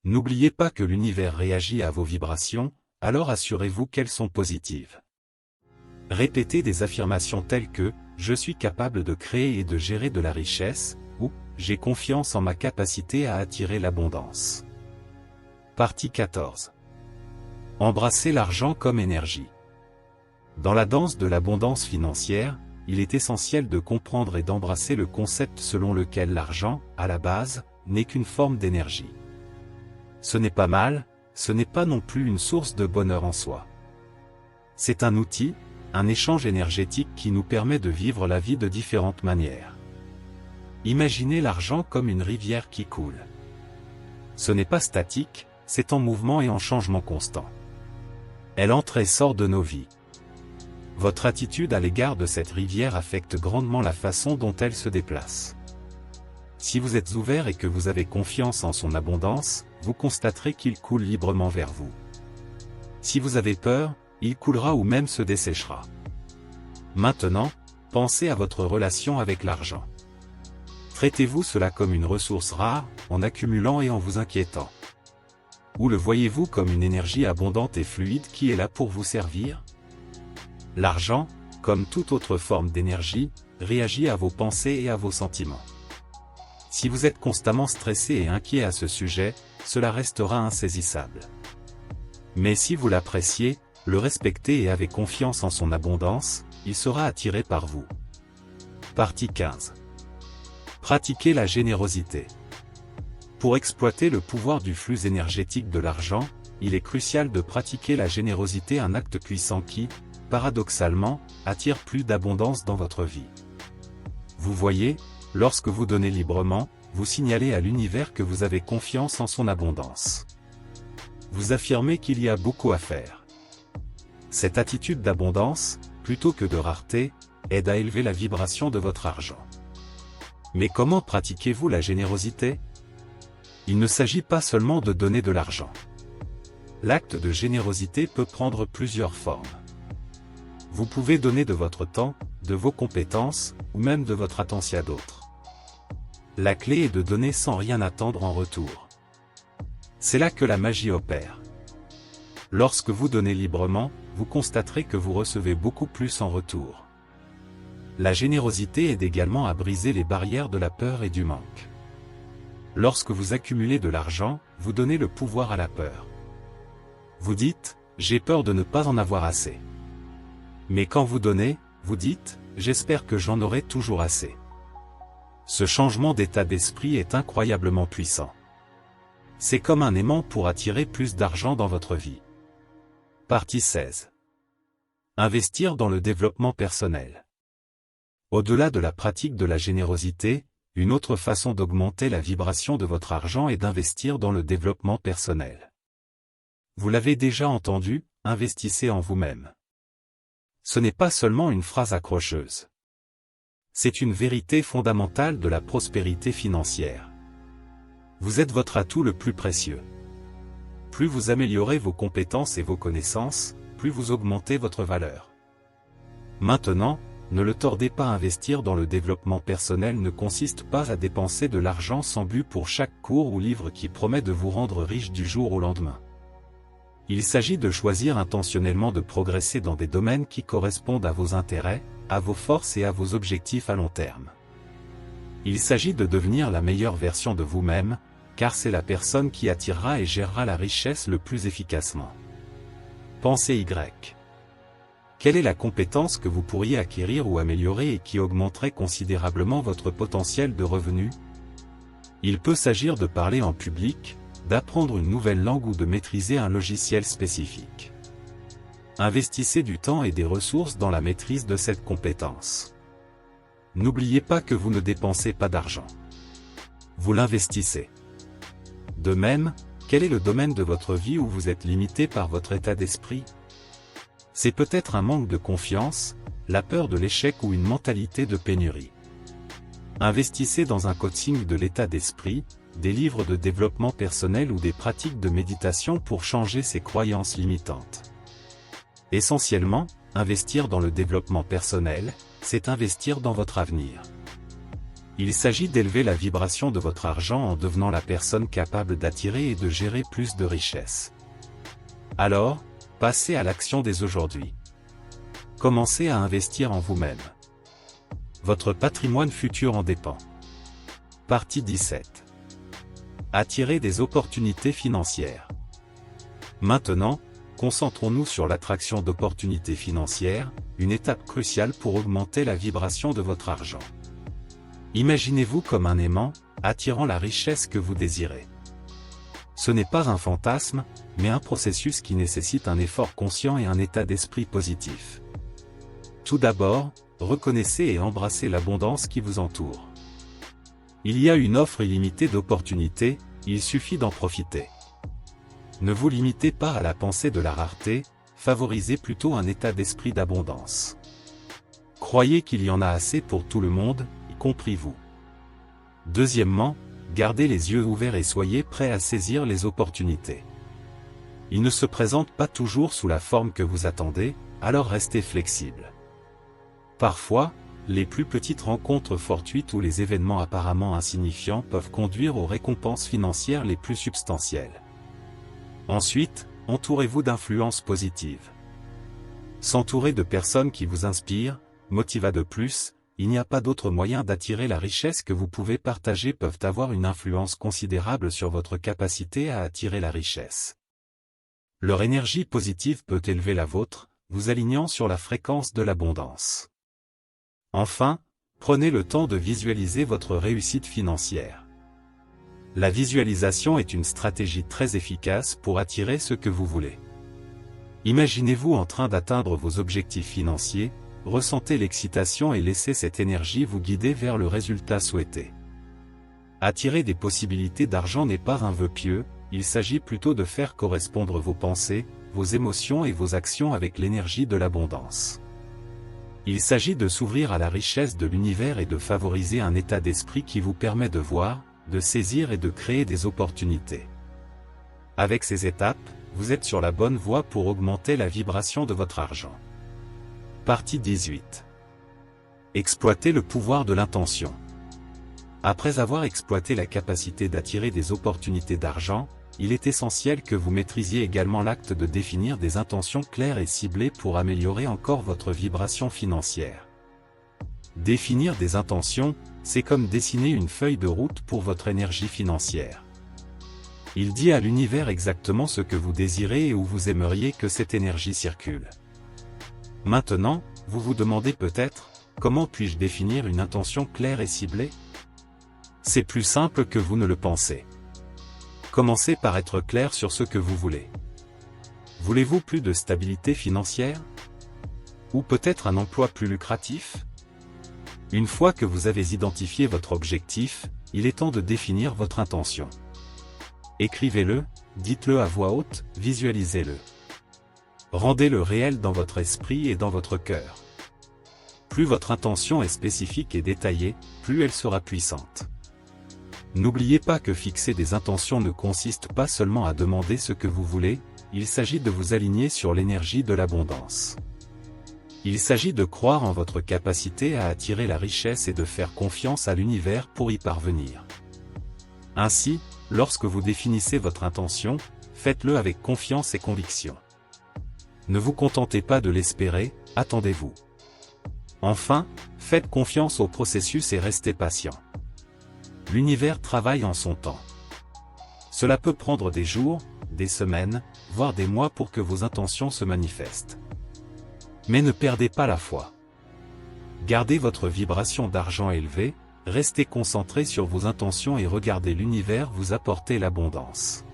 N'oubliez pas que l'univers réagit à vos vibrations, alors assurez-vous qu'elles sont positives. Répétez des affirmations telles que « Je suis capable de créer et de gérer de la richesse » ou « J'ai confiance en ma capacité à attirer l'abondance ». Partie 14. Embrassez l'argent comme énergie. Dans la danse de l'abondance financière, il est essentiel de comprendre et d'embrasser le concept selon lequel l'argent, à la base, n'est qu'une forme d'énergie. Ce n'est pas mal, ce n'est pas non plus une source de bonheur en soi. C'est un outil, un échange énergétique qui nous permet de vivre la vie de différentes manières. Imaginez l'argent comme une rivière qui coule. Ce n'est pas statique, c'est en mouvement et en changement constant. Elle entre et sort de nos vies. Votre attitude à l'égard de cette rivière affecte grandement la façon dont elle se déplace. Si vous êtes ouvert et que vous avez confiance en son abondance, vous constaterez qu'il coule librement vers vous. Si vous avez peur, il coulera ou même se desséchera. Maintenant, pensez à votre relation avec l'argent. Traitez-vous cela comme une ressource rare, en accumulant et en vous inquiétant? Ou le voyez-vous comme une énergie abondante et fluide qui est là pour vous servir? L'argent, comme toute autre forme d'énergie, réagit à vos pensées et à vos sentiments. Si vous êtes constamment stressé et inquiet à ce sujet, cela restera insaisissable. Mais si vous l'appréciez, le respectez et avez confiance en son abondance, il sera attiré par vous. Partie 15. Pratiquez la générosité. Pour exploiter le pouvoir du flux énergétique de l'argent, il est crucial de pratiquer la générosité, un acte puissant qui, paradoxalement, attire plus d'abondance dans votre vie. Vous voyez, lorsque vous donnez librement, vous signalez à l'univers que vous avez confiance en son abondance. Vous affirmez qu'il y a beaucoup à faire. Cette attitude d'abondance, plutôt que de rareté, aide à élever la vibration de votre argent. Mais comment pratiquez-vous la générosité? Il ne s'agit pas seulement de donner de l'argent. L'acte de générosité peut prendre plusieurs formes. Vous pouvez donner de votre temps, de vos compétences, ou même de votre attention à d'autres. La clé est de donner sans rien attendre en retour. C'est là que la magie opère. Lorsque vous donnez librement, vous constaterez que vous recevez beaucoup plus en retour. La générosité aide également à briser les barrières de la peur et du manque. Lorsque vous accumulez de l'argent, vous donnez le pouvoir à la peur. Vous dites, j'ai peur de ne pas en avoir assez. Mais quand vous donnez, vous dites, j'espère que j'en aurai toujours assez. Ce changement d'état d'esprit est incroyablement puissant. C'est comme un aimant pour attirer plus d'argent dans votre vie. Partie 16. Investir dans le développement personnel. Au-delà de la pratique de la générosité, une autre façon d'augmenter la vibration de votre argent est d'investir dans le développement personnel. Vous l'avez déjà entendu, investissez en vous-même. Ce n'est pas seulement une phrase accrocheuse. C'est une vérité fondamentale de la prospérité financière. Vous êtes votre atout le plus précieux. Plus vous améliorez vos compétences et vos connaissances, plus vous augmentez votre valeur. Maintenant, ne le tordez pas, investir dans le développement personnel ne consiste pas à dépenser de l'argent sans but pour chaque cours ou livre qui promet de vous rendre riche du jour au lendemain. Il s'agit de choisir intentionnellement de progresser dans des domaines qui correspondent à vos intérêts, à vos forces et à vos objectifs à long terme. Il s'agit de devenir la meilleure version de vous-même, car c'est la personne qui attirera et gérera la richesse le plus efficacement. Pensez Y. Quelle est la compétence que vous pourriez acquérir ou améliorer et qui augmenterait considérablement votre potentiel de revenus? Il peut s'agir de parler en public, d'apprendre une nouvelle langue ou de maîtriser un logiciel spécifique. Investissez du temps et des ressources dans la maîtrise de cette compétence. N'oubliez pas que vous ne dépensez pas d'argent. Vous l'investissez. De même, quel est le domaine de votre vie où vous êtes limité par votre état d'esprit? C'est peut-être un manque de confiance, la peur de l'échec ou une mentalité de pénurie. Investissez dans un coaching de l'état d'esprit, des livres de développement personnel ou des pratiques de méditation pour changer ces croyances limitantes. Essentiellement, investir dans le développement personnel, c'est investir dans votre avenir. Il s'agit d'élever la vibration de votre argent en devenant la personne capable d'attirer et de gérer plus de richesses. Alors, passez à l'action dès aujourd'hui. Commencez à investir en vous-même. Votre patrimoine futur en dépend. Partie 17. Attirer des opportunités financières. Maintenant, concentrons-nous sur l'attraction d'opportunités financières, une étape cruciale pour augmenter la vibration de votre argent. Imaginez-vous comme un aimant, attirant la richesse que vous désirez. Ce n'est pas un fantasme, mais un processus qui nécessite un effort conscient et un état d'esprit positif. Tout d'abord, reconnaissez et embrassez l'abondance qui vous entoure. Il y a une offre illimitée d'opportunités, il suffit d'en profiter. Ne vous limitez pas à la pensée de la rareté, favorisez plutôt un état d'esprit d'abondance. Croyez qu'il y en a assez pour tout le monde, y compris vous. Deuxièmement, gardez les yeux ouverts et soyez prêts à saisir les opportunités. Ils ne se présentent pas toujours sous la forme que vous attendez, alors restez flexible. Parfois, les plus petites rencontres fortuites ou les événements apparemment insignifiants peuvent conduire aux récompenses financières les plus substantielles. Ensuite, entourez-vous d'influences positives. S'entourer de personnes qui vous inspirent, motivent de plus, il n'y a pas d'autre moyen d'attirer la richesse que vous pouvez partager peuvent avoir une influence considérable sur votre capacité à attirer la richesse. Leur énergie positive peut élever la vôtre, vous alignant sur la fréquence de l'abondance. Enfin, prenez le temps de visualiser votre réussite financière. La visualisation est une stratégie très efficace pour attirer ce que vous voulez. Imaginez-vous en train d'atteindre vos objectifs financiers, ressentez l'excitation et laissez cette énergie vous guider vers le résultat souhaité. Attirer des possibilités d'argent n'est pas un vœu pieux, il s'agit plutôt de faire correspondre vos pensées, vos émotions et vos actions avec l'énergie de l'abondance. Il s'agit de s'ouvrir à la richesse de l'univers et de favoriser un état d'esprit qui vous permet de voir, de saisir et de créer des opportunités. Avec ces étapes, vous êtes sur la bonne voie pour augmenter la vibration de votre argent. Partie 18. Exploitez le pouvoir de l'intention. Après avoir exploité la capacité d'attirer des opportunités d'argent, il est essentiel que vous maîtrisiez également l'acte de définir des intentions claires et ciblées pour améliorer encore votre vibration financière. Définir des intentions, c'est comme dessiner une feuille de route pour votre énergie financière. Il dit à l'univers exactement ce que vous désirez et où vous aimeriez que cette énergie circule. Maintenant, vous vous demandez peut-être, comment puis-je définir une intention claire et ciblée? C'est plus simple que vous ne le pensez. Commencez par être clair sur ce que vous voulez. Voulez-vous plus de stabilité financière? Ou peut-être un emploi plus lucratif? Une fois que vous avez identifié votre objectif, il est temps de définir votre intention. Écrivez-le, dites-le à voix haute, visualisez-le. Rendez-le réel dans votre esprit et dans votre cœur. Plus votre intention est spécifique et détaillée, plus elle sera puissante. N'oubliez pas que fixer des intentions ne consiste pas seulement à demander ce que vous voulez, il s'agit de vous aligner sur l'énergie de l'abondance. Il s'agit de croire en votre capacité à attirer la richesse et de faire confiance à l'univers pour y parvenir. Ainsi, lorsque vous définissez votre intention, faites-le avec confiance et conviction. Ne vous contentez pas de l'espérer, attendez-vous. Enfin, faites confiance au processus et restez patient. L'univers travaille en son temps. Cela peut prendre des jours, des semaines, voire des mois pour que vos intentions se manifestent. Mais ne perdez pas la foi. Gardez votre vibration d'argent élevée, restez concentré sur vos intentions et regardez l'univers vous apporter l'abondance.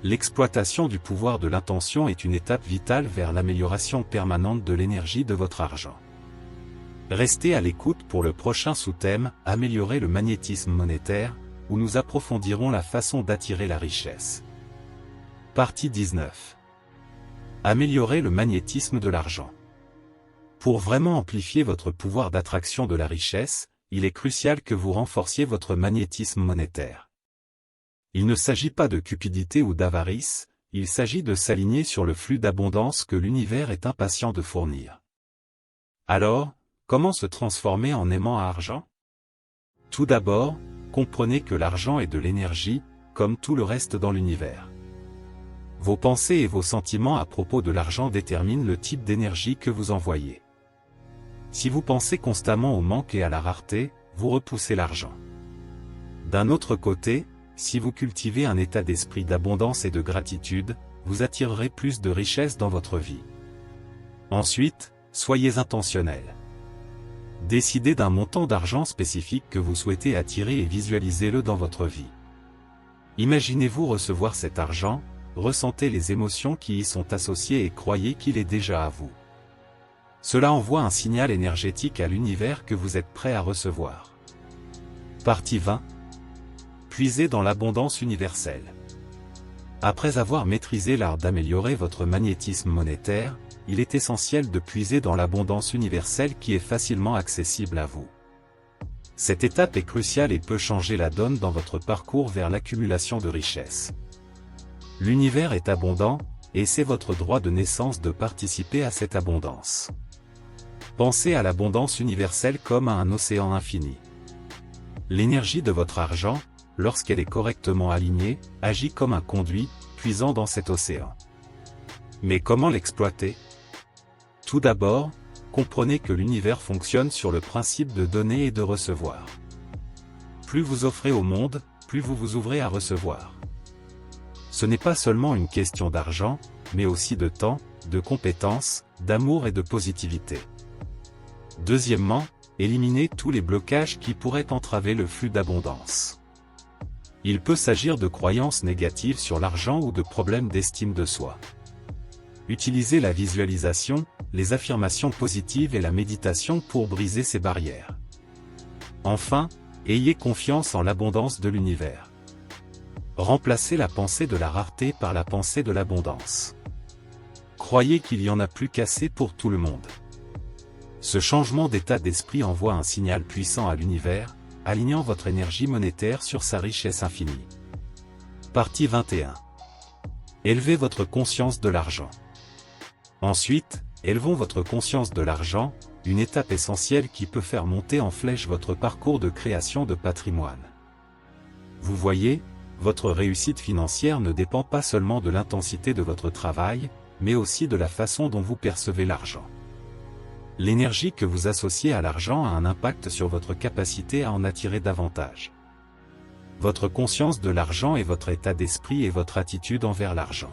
L'exploitation du pouvoir de l'intention est une étape vitale vers l'amélioration permanente de l'énergie de votre argent. Restez à l'écoute pour le prochain sous-thème « Améliorer le magnétisme monétaire » où nous approfondirons la façon d'attirer la richesse. Partie 19. Améliorer le magnétisme de l'argent. Pour vraiment amplifier votre pouvoir d'attraction de la richesse, il est crucial que vous renforciez votre magnétisme monétaire. Il ne s'agit pas de cupidité ou d'avarice, il s'agit de s'aligner sur le flux d'abondance que l'univers est impatient de fournir. Alors, comment se transformer en aimant à argent? Tout d'abord, comprenez que l'argent est de l'énergie, comme tout le reste dans l'univers. Vos pensées et vos sentiments à propos de l'argent déterminent le type d'énergie que vous envoyez. Si vous pensez constamment au manque et à la rareté, vous repoussez l'argent. D'un autre côté, si vous cultivez un état d'esprit d'abondance et de gratitude, vous attirerez plus de richesse dans votre vie. Ensuite, soyez intentionnel. Décidez d'un montant d'argent spécifique que vous souhaitez attirer et visualisez-le dans votre vie. Imaginez-vous recevoir cet argent, ressentez les émotions qui y sont associées et croyez qu'il est déjà à vous. Cela envoie un signal énergétique à l'univers que vous êtes prêt à recevoir. Partie 20. Puisez dans l'abondance universelle. Après avoir maîtrisé l'art d'améliorer votre magnétisme monétaire, il est essentiel de puiser dans l'abondance universelle qui est facilement accessible à vous. Cette étape est cruciale et peut changer la donne dans votre parcours vers l'accumulation de richesses. L'univers est abondant, et c'est votre droit de naissance de participer à cette abondance. Pensez à l'abondance universelle comme à un océan infini. L'énergie de votre argent, lorsqu'elle est correctement alignée, agit comme un conduit, puisant dans cet océan. Mais comment l'exploiter? Tout d'abord, comprenez que l'univers fonctionne sur le principe de donner et de recevoir. Plus vous offrez au monde, plus vous vous ouvrez à recevoir. Ce n'est pas seulement une question d'argent, mais aussi de temps, de compétences, d'amour et de positivité. Deuxièmement, éliminez tous les blocages qui pourraient entraver le flux d'abondance. Il peut s'agir de croyances négatives sur l'argent ou de problèmes d'estime de soi. Utilisez la visualisation, les affirmations positives et la méditation pour briser ces barrières. Enfin, ayez confiance en l'abondance de l'univers. Remplacez la pensée de la rareté par la pensée de l'abondance. Croyez qu'il y en a plus qu'assez pour tout le monde. Ce changement d'état d'esprit envoie un signal puissant à l'univers, alignant votre énergie monétaire sur sa richesse infinie. Partie 21. Élevez votre conscience de l'argent. Ensuite, élevons votre conscience de l'argent, une étape essentielle qui peut faire monter en flèche votre parcours de création de patrimoine. Vous voyez, votre réussite financière ne dépend pas seulement de l'intensité de votre travail, mais aussi de la façon dont vous percevez l'argent. L'énergie que vous associez à l'argent a un impact sur votre capacité à en attirer davantage. Votre conscience de l'argent est votre état d'esprit et votre attitude envers l'argent.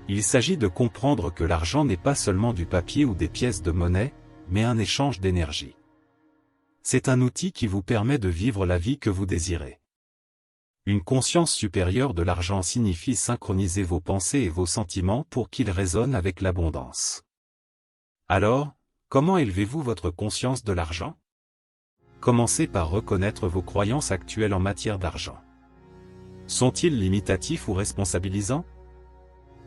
Il s'agit de comprendre que l'argent n'est pas seulement du papier ou des pièces de monnaie, mais un échange d'énergie. C'est un outil qui vous permet de vivre la vie que vous désirez. Une conscience supérieure de l'argent signifie synchroniser vos pensées et vos sentiments pour qu'ils résonnent avec l'abondance. Alors, comment élevez-vous votre conscience de l'argent? Commencez par reconnaître vos croyances actuelles en matière d'argent. Sont-ils limitatifs ou responsabilisants?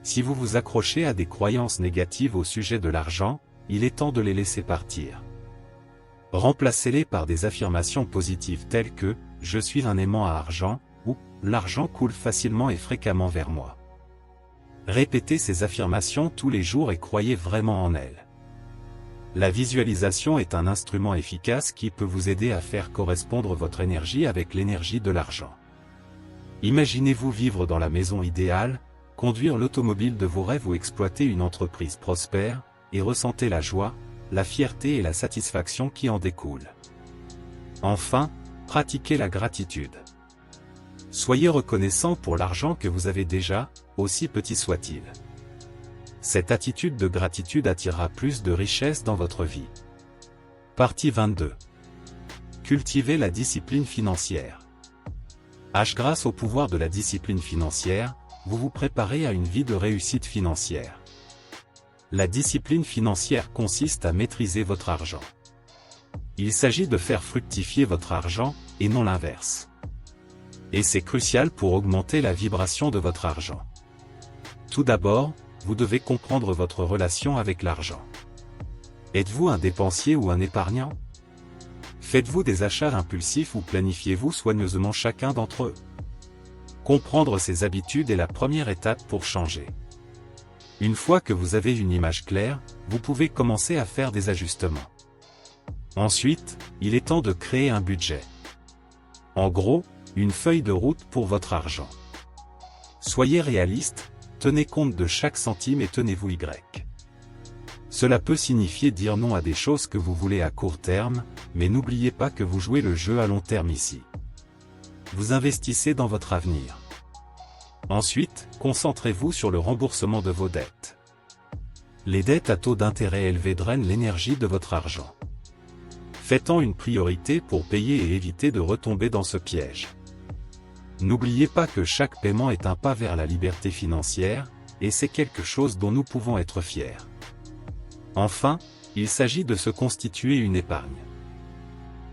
Si vous vous accrochez à des croyances négatives au sujet de l'argent, il est temps de les laisser partir. Remplacez-les par des affirmations positives telles que « Je suis un aimant à argent » ou « L'argent coule facilement et fréquemment vers moi ». Répétez ces affirmations tous les jours et croyez vraiment en elles. La visualisation est un instrument efficace qui peut vous aider à faire correspondre votre énergie avec l'énergie de l'argent. Imaginez-vous vivre dans la maison idéale, conduire l'automobile de vos rêves ou exploiter une entreprise prospère, et ressentez la joie, la fierté et la satisfaction qui en découlent. Enfin, pratiquez la gratitude. Soyez reconnaissant pour l'argent que vous avez déjà, aussi petit soit-il. Cette attitude de gratitude attirera plus de richesse dans votre vie. Partie 22. Cultivez la discipline financière. Grâce au pouvoir de la discipline financière, vous vous préparez à une vie de réussite financière. La discipline financière consiste à maîtriser votre argent. Il s'agit de faire fructifier votre argent, et non l'inverse. Et c'est crucial pour augmenter la vibration de votre argent. Tout d'abord, vous devez comprendre votre relation avec l'argent. Êtes-vous un dépensier ou un épargnant? Faites-vous des achats impulsifs ou planifiez-vous soigneusement chacun d'entre eux? Comprendre ces habitudes est la première étape pour changer. Une fois que vous avez une image claire, vous pouvez commencer à faire des ajustements. Ensuite, il est temps de créer un budget. En gros, une feuille de route pour votre argent. Soyez réaliste, tenez compte de chaque centime et tenez-vous Y. Cela peut signifier dire non à des choses que vous voulez à court terme, mais n'oubliez pas que vous jouez le jeu à long terme ici. Vous investissez dans votre avenir. Ensuite, concentrez-vous sur le remboursement de vos dettes. Les dettes à taux d'intérêt élevé drainent l'énergie de votre argent. Faites-en une priorité pour payer et éviter de retomber dans ce piège. N'oubliez pas que chaque paiement est un pas vers la liberté financière, et c'est quelque chose dont nous pouvons être fiers. Enfin, il s'agit de se constituer une épargne.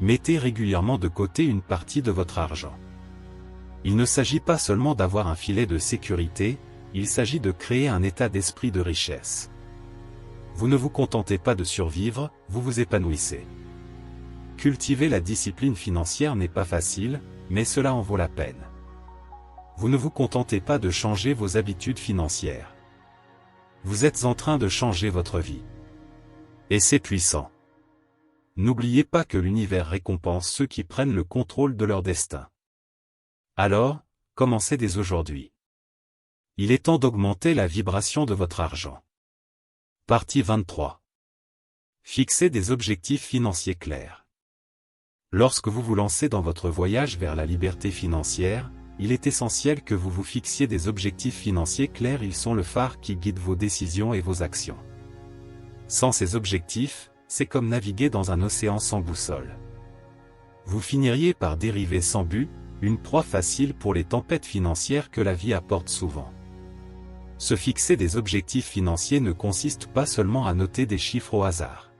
Mettez régulièrement de côté une partie de votre argent. Il ne s'agit pas seulement d'avoir un filet de sécurité, il s'agit de créer un état d'esprit de richesse. Vous ne vous contentez pas de survivre, vous vous épanouissez. Cultiver la discipline financière n'est pas facile, mais cela en vaut la peine. Vous ne vous contentez pas de changer vos habitudes financières. Vous êtes en train de changer votre vie. Et c'est puissant. N'oubliez pas que l'univers récompense ceux qui prennent le contrôle de leur destin. Alors, commencez dès aujourd'hui. Il est temps d'augmenter la vibration de votre argent. Partie 23. Fixez des objectifs financiers clairs. Lorsque vous vous lancez dans votre voyage vers la liberté financière, il est essentiel que vous vous fixiez des objectifs financiers clairs. Ils sont le phare qui guide vos décisions et vos actions. Sans ces objectifs, c'est comme naviguer dans un océan sans boussole. Vous finiriez par dériver sans but, une proie facile pour les tempêtes financières que la vie apporte souvent. Se fixer des objectifs financiers ne consiste pas seulement à noter des chiffres au hasard.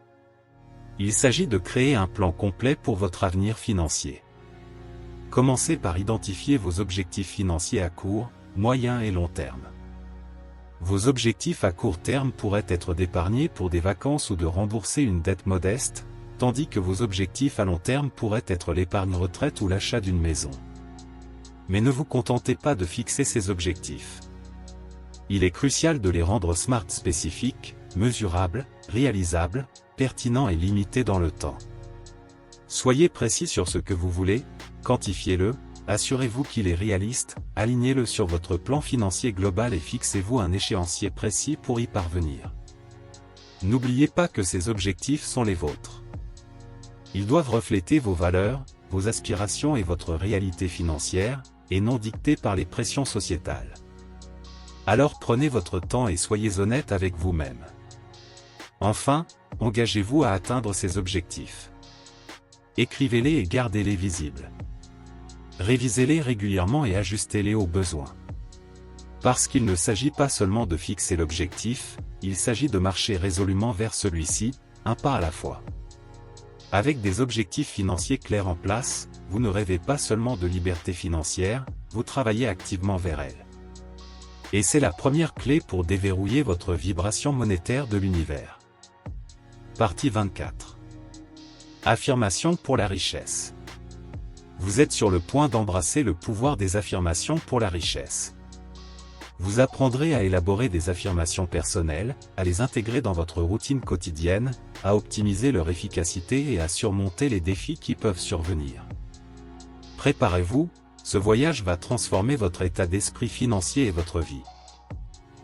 Il s'agit de créer un plan complet pour votre avenir financier. Commencez par identifier vos objectifs financiers à court, moyen et long terme. Vos objectifs à court terme pourraient être d'épargner pour des vacances ou de rembourser une dette modeste, tandis que vos objectifs à long terme pourraient être l'épargne retraite ou l'achat d'une maison. Mais ne vous contentez pas de fixer ces objectifs. Il est crucial de les rendre smart, spécifiques, mesurables, réalisables, pertinents et limités dans le temps. Soyez précis sur ce que vous voulez, quantifiez-le, assurez-vous qu'il est réaliste, alignez-le sur votre plan financier global et fixez-vous un échéancier précis pour y parvenir. N'oubliez pas que ces objectifs sont les vôtres. Ils doivent refléter vos valeurs, vos aspirations et votre réalité financière, et non dictés par les pressions sociétales. Alors prenez votre temps et soyez honnête avec vous-même. Enfin, engagez-vous à atteindre ces objectifs. Écrivez-les et gardez-les visibles. Révisez-les régulièrement et ajustez-les aux besoins. Parce qu'il ne s'agit pas seulement de fixer l'objectif, il s'agit de marcher résolument vers celui-ci, un pas à la fois. Avec des objectifs financiers clairs en place, vous ne rêvez pas seulement de liberté financière, vous travaillez activement vers elle. Et c'est la première clé pour déverrouiller votre vibration monétaire de l'univers. Partie 24. Affirmation pour la richesse. Vous êtes sur le point d'embrasser le pouvoir des affirmations pour la richesse. Vous apprendrez à élaborer des affirmations personnelles, à les intégrer dans votre routine quotidienne, à optimiser leur efficacité et à surmonter les défis qui peuvent survenir. Préparez-vous, ce voyage va transformer votre état d'esprit financier et votre vie.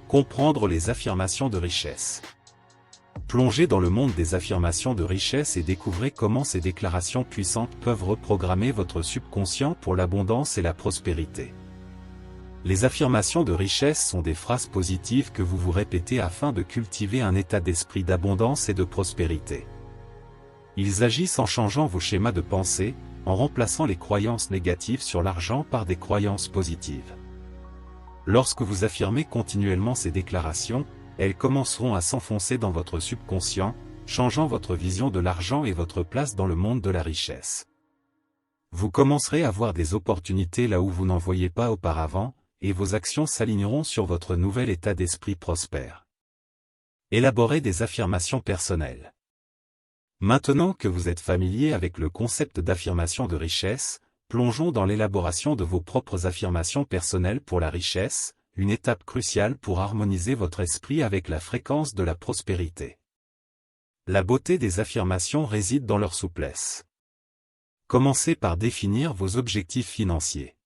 Comprendre les affirmations de richesse. Plongez dans le monde des affirmations de richesse et découvrez comment ces déclarations puissantes peuvent reprogrammer votre subconscient pour l'abondance et la prospérité. Les affirmations de richesse sont des phrases positives que vous vous répétez afin de cultiver un état d'esprit d'abondance et de prospérité. Ils agissent en changeant vos schémas de pensée, en remplaçant les croyances négatives sur l'argent par des croyances positives. Lorsque vous affirmez continuellement ces déclarations, elles commenceront à s'enfoncer dans votre subconscient, changeant votre vision de l'argent et votre place dans le monde de la richesse. Vous commencerez à voir des opportunités là où vous n'en voyiez pas auparavant, et vos actions s'aligneront sur votre nouvel état d'esprit prospère. Élaborez des affirmations personnelles. Maintenant que vous êtes familier avec le concept d'affirmation de richesse, plongeons dans l'élaboration de vos propres affirmations personnelles pour la richesse, une étape cruciale pour harmoniser votre esprit avec la fréquence de la prospérité. La beauté des affirmations réside dans leur souplesse. Commencez par définir vos objectifs financiers.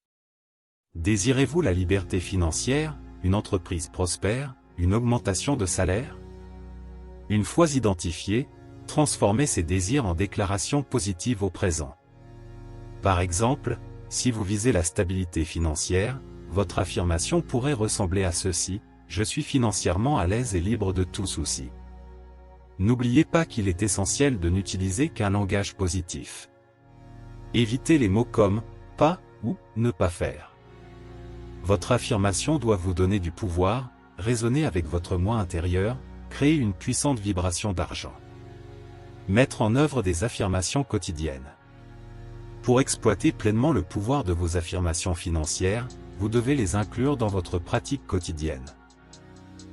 Désirez-vous la liberté financière, une entreprise prospère, une augmentation de salaire? Une fois identifiés, transformez ces désirs en déclarations positives au présent. Par exemple, si vous visez la stabilité financière, votre affirmation pourrait ressembler à ceci: je suis financièrement à l'aise et libre de tout souci. N'oubliez pas qu'il est essentiel de n'utiliser qu'un langage positif. Évitez les mots comme « pas » ou « ne pas faire ». Votre affirmation doit vous donner du pouvoir, résonner avec votre moi intérieur, créer une puissante vibration d'argent. Mettre en œuvre des affirmations quotidiennes. Pour exploiter pleinement le pouvoir de vos affirmations financières, vous devez les inclure dans votre pratique quotidienne.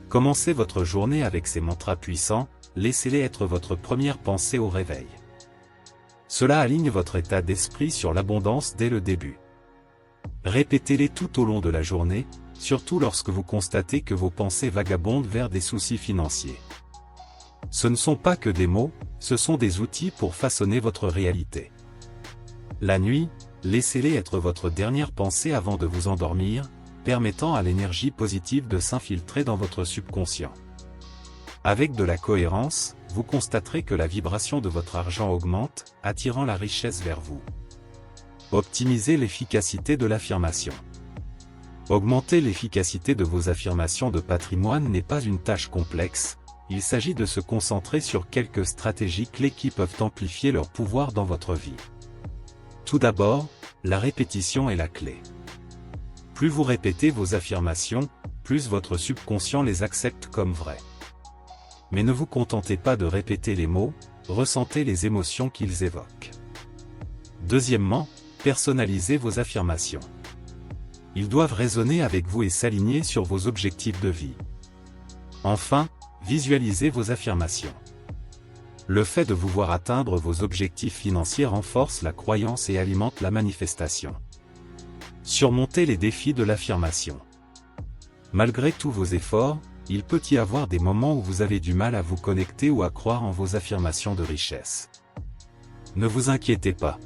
Commencez votre journée avec ces mantras puissants, laissez-les être votre première pensée au réveil. Cela aligne votre état d'esprit sur l'abondance dès le début. Répétez-les tout au long de la journée, surtout lorsque vous constatez que vos pensées vagabondent vers des soucis financiers. Ce ne sont pas que des mots, ce sont des outils pour façonner votre réalité. La nuit, laissez-les être votre dernière pensée avant de vous endormir, permettant à l'énergie positive de s'infiltrer dans votre subconscient. Avec de la cohérence, vous constaterez que la vibration de votre argent augmente, attirant la richesse vers vous. Optimisez l'efficacité de l'affirmation. Augmenter l'efficacité de vos affirmations de patrimoine n'est pas une tâche complexe, il s'agit de se concentrer sur quelques stratégies clés qui peuvent amplifier leur pouvoir dans votre vie. Tout d'abord, la répétition est la clé. Plus vous répétez vos affirmations, plus votre subconscient les accepte comme vraies. Mais ne vous contentez pas de répéter les mots, ressentez les émotions qu'ils évoquent. Deuxièmement, personnalisez vos affirmations. Ils doivent résonner avec vous et s'aligner sur vos objectifs de vie. Enfin, visualisez vos affirmations. Le fait de vous voir atteindre vos objectifs financiers renforce la croyance et alimente la manifestation. Surmontez les défis de l'affirmation. Malgré tous vos efforts, il peut y avoir des moments où vous avez du mal à vous connecter ou à croire en vos affirmations de richesse. Ne vous inquiétez pas.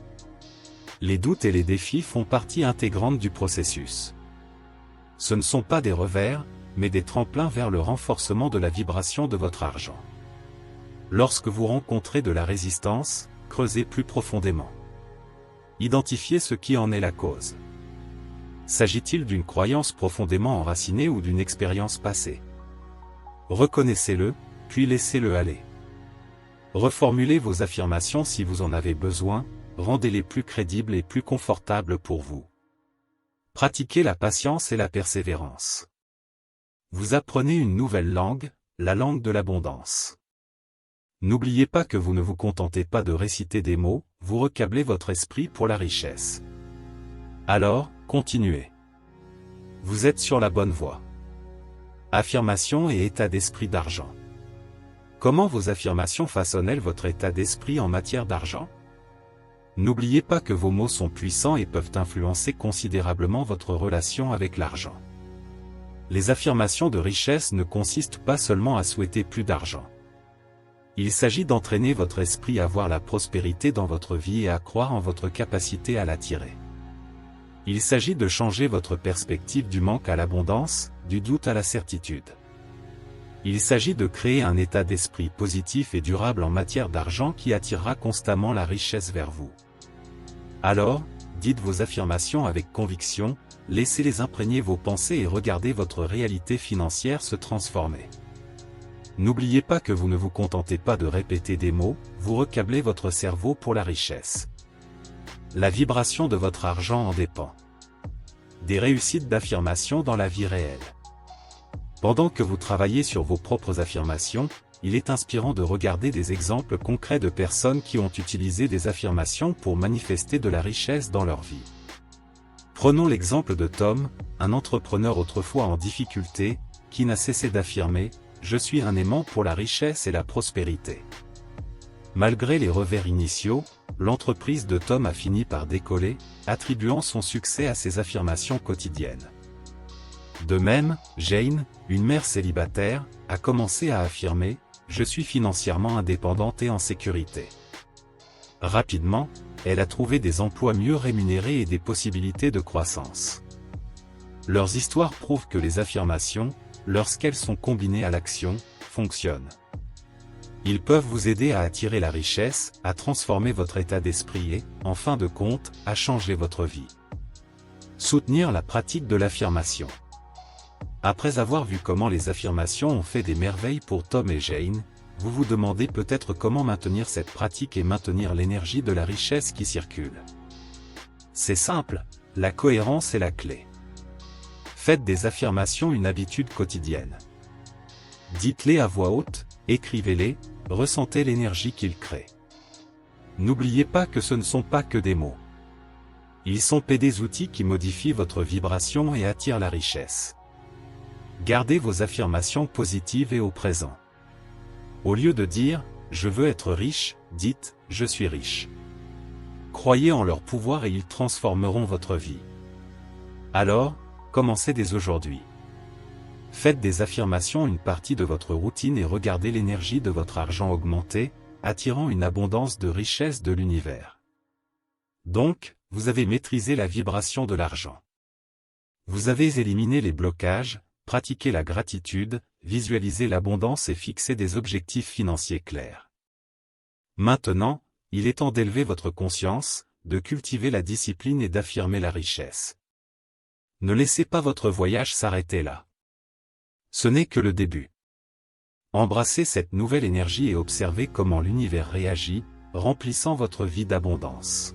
Les doutes et les défis font partie intégrante du processus. Ce ne sont pas des revers, mais des tremplins vers le renforcement de la vibration de votre argent. Lorsque vous rencontrez de la résistance, creusez plus profondément. Identifiez ce qui en est la cause. S'agit-il d'une croyance profondément enracinée ou d'une expérience passée? Reconnaissez-le, puis laissez-le aller. Reformulez vos affirmations si vous en avez besoin, rendez-les plus crédibles et plus confortables pour vous. Pratiquez la patience et la persévérance. Vous apprenez une nouvelle langue, la langue de l'abondance. N'oubliez pas que vous ne vous contentez pas de réciter des mots, vous recablez votre esprit pour la richesse. Alors, continuez. Vous êtes sur la bonne voie. Affirmation et état d'esprit d'argent. Comment vos affirmations façonnent-elles votre état d'esprit en matière d'argent? N'oubliez pas que vos mots sont puissants et peuvent influencer considérablement votre relation avec l'argent. Les affirmations de richesse ne consistent pas seulement à souhaiter plus d'argent. Il s'agit d'entraîner votre esprit à voir la prospérité dans votre vie et à croire en votre capacité à l'attirer. Il s'agit de changer votre perspective du manque à l'abondance, du doute à la certitude. Il s'agit de créer un état d'esprit positif et durable en matière d'argent qui attirera constamment la richesse vers vous. Alors, dites vos affirmations avec conviction, laissez-les imprégner vos pensées et regardez votre réalité financière se transformer. N'oubliez pas que vous ne vous contentez pas de répéter des mots, vous recablez votre cerveau pour la richesse. La vibration de votre argent en dépend. des réussites d'affirmation dans la vie réelle. Pendant que vous travaillez sur vos propres affirmations, il est inspirant de regarder des exemples concrets de personnes qui ont utilisé des affirmations pour manifester de la richesse dans leur vie. Prenons l'exemple de Tom, un entrepreneur autrefois en difficulté, qui n'a cessé d'affirmer « Je suis un aimant pour la richesse et la prospérité ». Malgré les revers initiaux, l'entreprise de Tom a fini par décoller, attribuant son succès à ses affirmations quotidiennes. De même, Jane, une mère célibataire, a commencé à affirmer « Je suis financièrement indépendante et en sécurité ». Rapidement, elle a trouvé des emplois mieux rémunérés et des possibilités de croissance. Leurs histoires prouvent que les affirmations, lorsqu'elles sont combinées à l'action, fonctionnent. Ils peuvent vous aider à attirer la richesse, à transformer votre état d'esprit et, en fin de compte, à changer votre vie. Soutenir la pratique de l'affirmation. Après avoir vu comment les affirmations ont fait des merveilles pour Tom et Jane, vous vous demandez peut-être comment maintenir cette pratique et maintenir l'énergie de la richesse qui circule. C'est simple, la cohérence est la clé. Faites des affirmations une habitude quotidienne. Dites-les à voix haute, écrivez-les, ressentez l'énergie qu'ils créent. N'oubliez pas que ce ne sont pas que des mots. Ils sont des outils qui modifient votre vibration et attirent la richesse. Gardez vos affirmations positives et au présent. Au lieu de dire « je veux être riche », dites « je suis riche ». Croyez en leur pouvoir et ils transformeront votre vie. Alors, commencez dès aujourd'hui. Faites des affirmations une partie de votre routine et regardez l'énergie de votre argent augmenter, attirant une abondance de richesse de l'univers. Donc, vous avez maîtrisé la vibration de l'argent. Vous avez éliminé les blocages, pratiqué la gratitude, visualisé l'abondance et fixé des objectifs financiers clairs. Maintenant, il est temps d'élever votre conscience, de cultiver la discipline et d'affirmer la richesse. Ne laissez pas votre voyage s'arrêter là. Ce n'est que le début. Embrassez cette nouvelle énergie et observez comment l'univers réagit, remplissant votre vie d'abondance.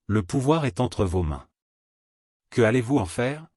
Le pouvoir est entre vos mains. Que allez-vous en faire ?